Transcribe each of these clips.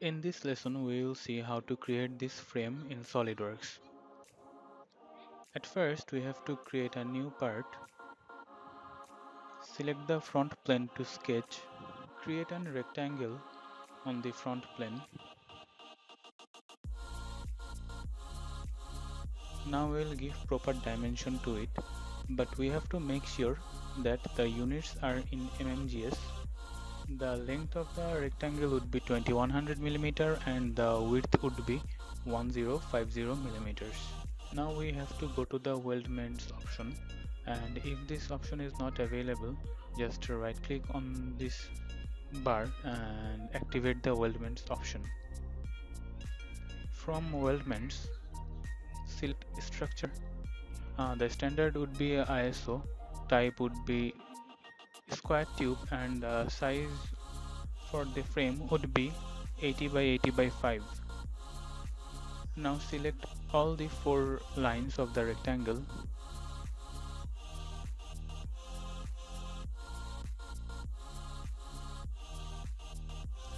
In this lesson, we will see how to create this frame in SolidWorks. At first, we have to create a new part. Select the front plane to sketch. Create a rectangle on the front plane. Now we will give proper dimension to it, but we have to make sure that the units are in mmgs. The length of the rectangle would be 2100 mm and the width would be 1050 mm. Now we have to go to the weldments option, and if this option is not available, just right click on this bar and activate the weldments option. From weldments, select structure. The standard would be ISO, type would be square tube, and the size for the frame would be 80 by 80 by 5. Now select all the 4 lines of the rectangle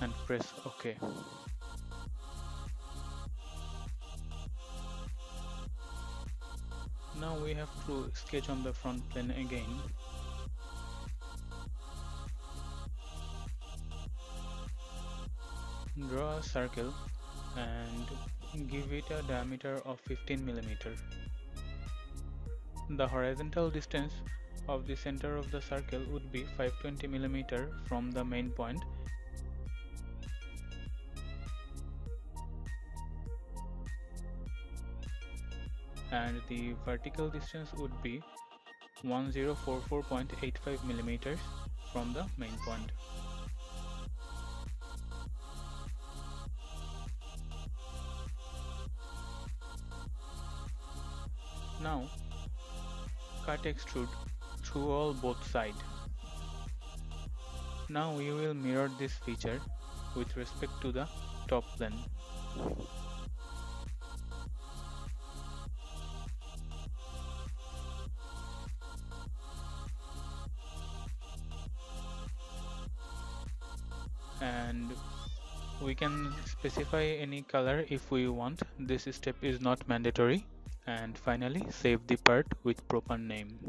and press OK. Now we have to sketch on the front plane again. Draw a circle and give it a diameter of 15 mm. The horizontal distance of the center of the circle would be 520 mm from the main point, and the vertical distance would be 1044.85 mm from the main point. Now cut extrude through all both sides. Now we will mirror this feature with respect to the top plane. And we can specify any color if we want. This step is not mandatory. And finally, save the part with proper name.